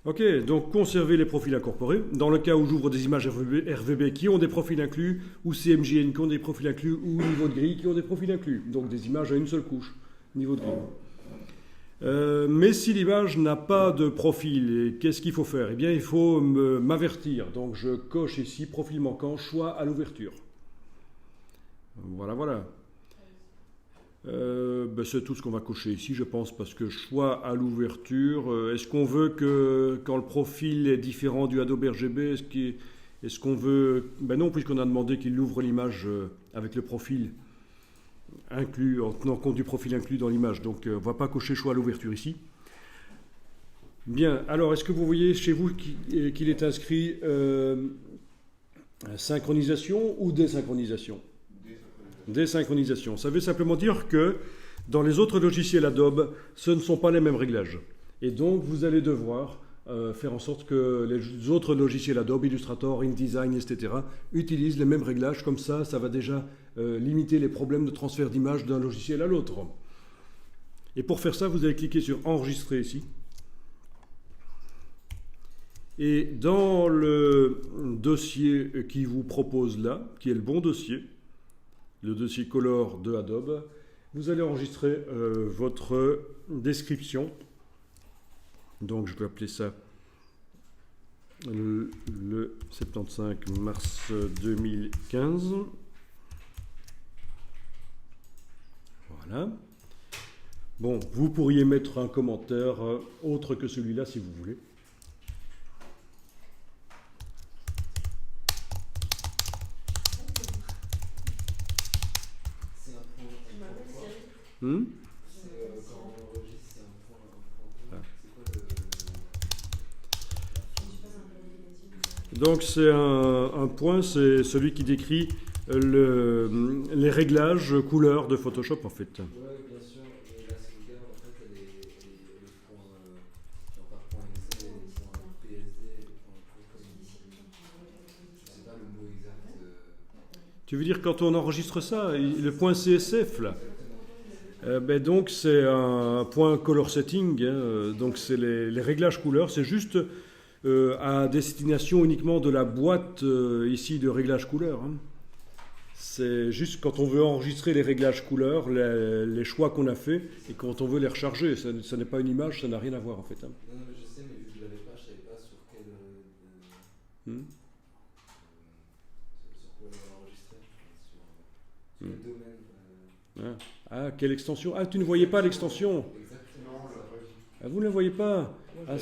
Ok, donc conserver les profils incorporés. Dans le cas où j'ouvre des images RVB qui ont des profils inclus, ou CMJN qui ont des profils inclus, ou niveau de grille qui ont des profils inclus. Donc des images à une seule couche, niveau de grille. Mais si l'image n'a pas de profil, qu'est-ce qu'il faut faire? Eh bien, il faut m'avertir. Donc je coche ici, profil manquant, choix à l'ouverture. Voilà, voilà. C'est tout ce qu'on va cocher ici, je pense, parce que choix à l'ouverture. Est-ce qu'on veut que, quand le profil est différent du Adobe RGB, est-ce qu'on veut... Ben non, puisqu'on a demandé qu'il ouvre l'image avec le profil inclus, en tenant compte du profil inclus dans l'image. Donc, on ne va pas cocher choix à l'ouverture ici. Bien, alors, est-ce que vous voyez chez vous qu'il est inscrit synchronisation ou désynchronisation? Désynchronisation. Ça veut simplement dire que dans les autres logiciels Adobe, ce ne sont pas les mêmes réglages. Et donc, vous allez devoir faire en sorte que les autres logiciels Adobe, Illustrator, InDesign, etc., utilisent les mêmes réglages. Comme ça va déjà limiter les problèmes de transfert d'image d'un logiciel à l'autre. Et pour faire ça, vous allez cliquer sur Enregistrer ici. Et dans le dossier qui vous propose là, qui est le bon dossier, le dossier Color de Adobe, vous allez enregistrer votre description. Donc je vais appeler ça le 75 mars 2015. Voilà. Bon, vous pourriez mettre un commentaire autre que celui-là si vous voulez. Donc c'est un point, c'est celui qui décrit les réglages couleurs de Photoshop en fait. Oui, bien sûr, mais la sauvegarde en fait elle font genre par point .exe, ils font un PSD, je sais pas le mot exact. Tu veux dire quand on enregistre ça, le point CSF là? Donc c'est un point color setting, hein, donc c'est les réglages couleurs, c'est juste à destination uniquement de la boîte ici de réglage couleur. Hein. C'est juste quand on veut enregistrer les réglages couleurs, les choix qu'on a fait, et quand on veut les recharger. Ça n'est pas une image, ça n'a rien à voir en fait. Hein. Non, mais je sais, mais vu que je l'avais pas, je savais pas sur quel sur quoi l'enregistrer, sur quel domaine. Ah, quelle extension? Ah, tu ne voyais pas l'extension? Exactement. Vous ne la voyez pas? Ah,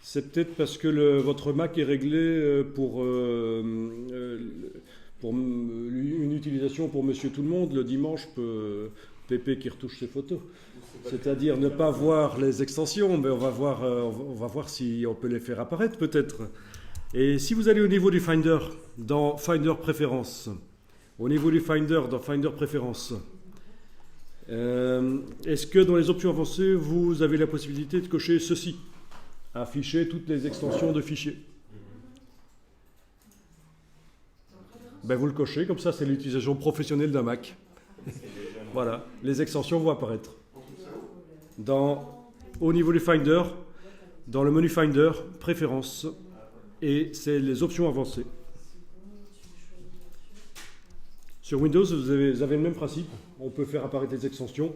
c'est peut-être parce que votre Mac est réglé pour une utilisation pour Monsieur Tout-le-Monde le dimanche, Pépé qui retouche ses photos. C'est-à-dire ne pas voir les extensions, mais on va voir si on peut les faire apparaître peut-être. Et si vous allez au niveau du Finder, dans Finder Préférences, au niveau du Finder, dans Finder Préférences, est-ce que dans les options avancées, vous avez la possibilité de cocher ceci? Afficher toutes les extensions de fichiers. Vous le cochez, comme ça c'est l'utilisation professionnelle d'un Mac. Voilà, les extensions vont apparaître. Au niveau du Finder, dans le menu Finder, Préférences, et c'est les options avancées. Sur Windows, vous avez le même principe. On peut faire apparaître les extensions,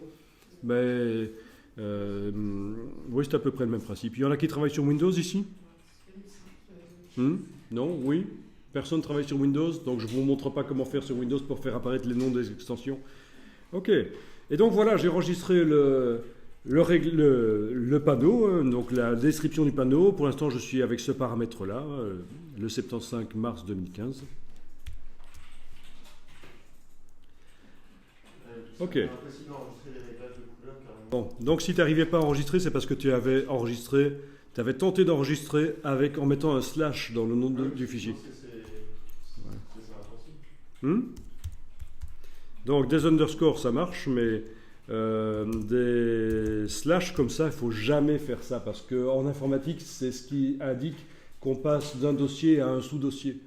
mais oui, c'est à peu près le même principe. Il y en a qui travaillent sur Windows ici? Non? Oui? Personne ne travaille sur Windows, donc je ne vous montre pas comment faire sur Windows pour faire apparaître les noms des extensions. Ok. Et donc voilà, j'ai enregistré le panneau, donc la description du panneau. Pour l'instant, je suis avec ce paramètre-là, le 75 mars 2015. Ok. Bon, donc si tu n'arrivais pas à enregistrer, c'est parce que tu avais tenté d'enregistrer en mettant un slash dans le nom du fichier. Donc des underscores ça marche, mais des slash comme ça, il ne faut jamais faire ça, parce qu'en informatique, c'est ce qui indique qu'on passe d'un dossier à un sous-dossier.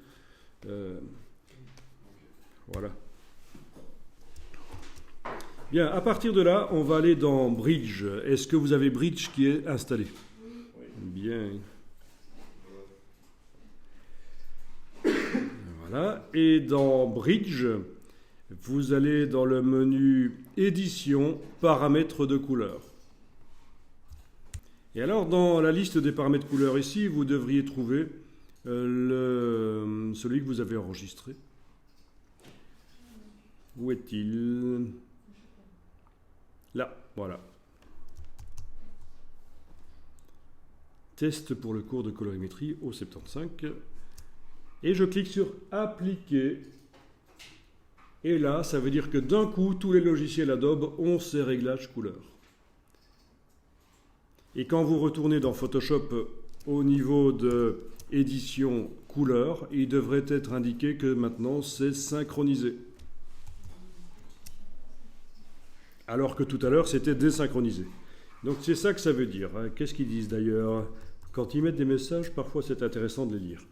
Voilà. Bien, à partir de là, on va aller dans Bridge. Est-ce que vous avez Bridge qui est installé? Oui. Bien. Et dans Bridge, vous allez dans le menu Édition, paramètres de couleur. Et alors, dans la liste des paramètres couleur ici, vous devriez trouver celui que vous avez enregistré. Où est-il? Là, voilà. Test pour le cours de colorimétrie au 75. Et je clique sur Appliquer. Et là, ça veut dire que d'un coup, tous les logiciels Adobe ont ces réglages couleurs. Et quand vous retournez dans Photoshop au niveau de édition couleur, il devrait être indiqué que maintenant c'est synchronisé. Alors que tout à l'heure c'était désynchronisé. Donc c'est ça que ça veut dire. Qu'est-ce qu'ils disent d'ailleurs? Quand ils mettent des messages, parfois c'est intéressant de les lire.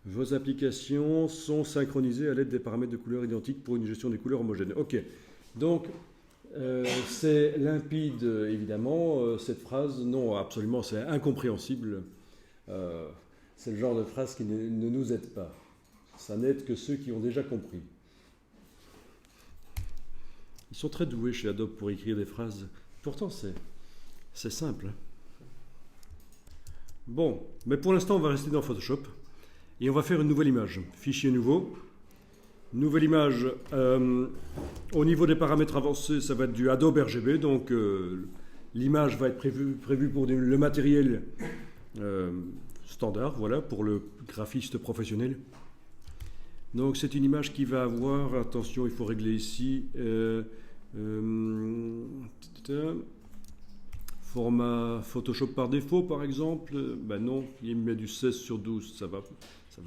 Vos applications sont synchronisées à l'aide des paramètres de couleurs identiques pour une gestion des couleurs homogènes. Ok, donc c'est limpide évidemment, cette phrase, non absolument c'est incompréhensible. C'est le genre de phrase qui ne nous aide pas. Ça n'aide que ceux qui ont déjà compris. Ils sont très doués chez Adobe pour écrire des phrases. Pourtant c'est simple. Bon, mais pour l'instant on va rester dans Photoshop. Et on va faire une nouvelle image. Fichier nouveau. Nouvelle image. Au niveau des paramètres avancés, ça va être du Adobe RGB. Donc l'image va être prévue pour le matériel standard, voilà, pour le graphiste professionnel. Donc c'est une image qui va avoir, attention, il faut régler ici, format Photoshop par défaut par exemple. Ben non, il me met du 16/12, ça va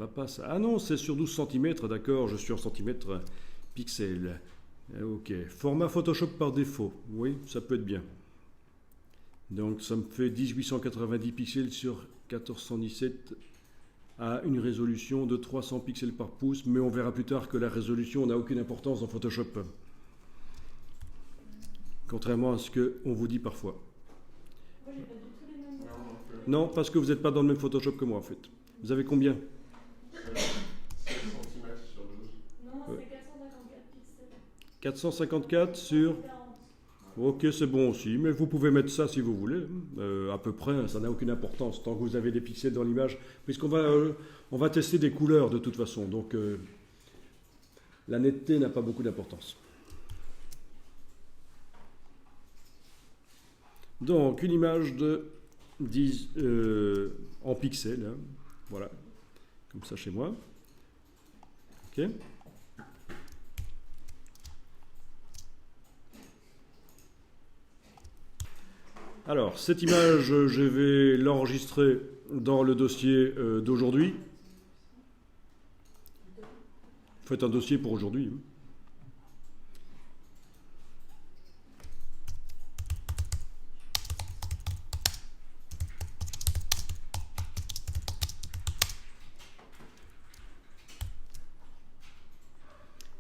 pas ça. Ah non, 16/12 cm, d'accord, je suis en centimètres pixels. Ok, format Photoshop par défaut, oui, ça peut être bien. Donc ça me fait 1890 pixels sur 1417 à une résolution de 300 pixels par pouce, mais on verra plus tard que la résolution n'a aucune importance dans Photoshop. Contrairement à ce qu'on vous dit parfois. Moi, j'ai pas du tout les mêmes. Non, parce que vous n'êtes pas dans le même Photoshop que moi en fait. Vous avez combien? 16 cm sur 12. Non, c'est 454 pixels. 454 sur... 40. Ok, c'est bon aussi, mais vous pouvez mettre ça si vous voulez. À peu près, ça n'a aucune importance tant que vous avez des pixels dans l'image, puisqu'on va tester des couleurs de toute façon. Donc la netteté n'a pas beaucoup d'importance. Donc une image de 10 en pixels, hein, voilà, comme ça chez moi. Ok. Alors, cette image, je vais l'enregistrer dans le dossier d'aujourd'hui. Faites un dossier pour aujourd'hui.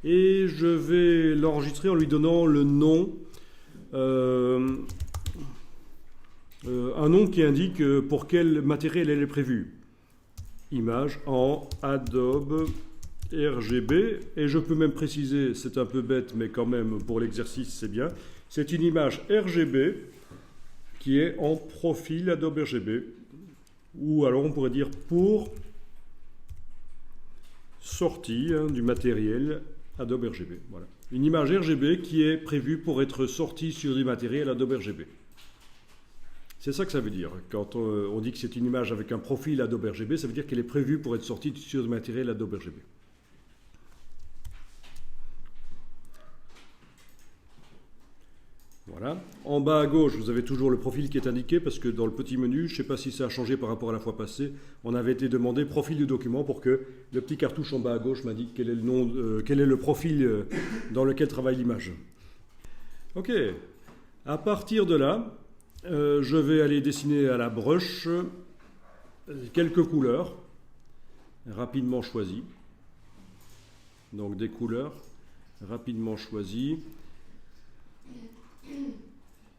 Et je vais l'enregistrer en lui donnant le nom. Un nom qui indique pour quel matériel elle est prévue. Image en Adobe RGB. Et je peux même préciser, c'est un peu bête, mais quand même pour l'exercice c'est bien. C'est une image RGB qui est en profil Adobe RGB. Ou alors on pourrait dire pour sortie du matériel Adobe RGB. Voilà. Une image RGB qui est prévue pour être sortie sur du matériel Adobe RGB. C'est ça que ça veut dire. Quand on dit que c'est une image avec un profil Adobe RGB, ça veut dire qu'elle est prévue pour être sortie sur du matériel Adobe RGB. Voilà. En bas à gauche, vous avez toujours le profil qui est indiqué parce que dans le petit menu, je ne sais pas si ça a changé par rapport à la fois passée, on avait été demandé profil du document pour que le petit cartouche en bas à gauche m'indique quel est le nom, quel est le profil dans lequel travaille l'image. Ok. À partir de là, je vais aller dessiner à la brush quelques couleurs rapidement choisies. Donc des couleurs rapidement choisies.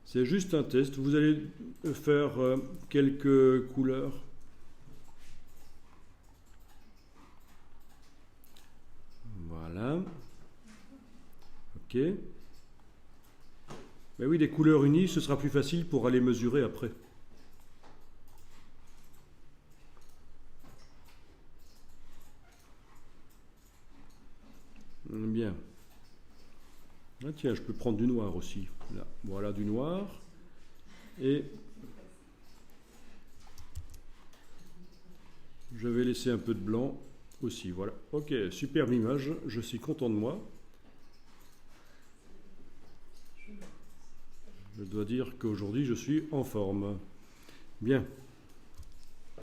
C'est juste un test. Vous allez faire quelques couleurs. OK. Ben oui, les couleurs unies, ce sera plus facile pour aller mesurer après. Bien. Ah tiens, je peux prendre du noir aussi. Là, voilà du noir. Et je vais laisser un peu de blanc aussi. Voilà. Ok, superbe image. Je suis content de moi. Je dois dire qu'aujourd'hui, je suis en forme. Bien.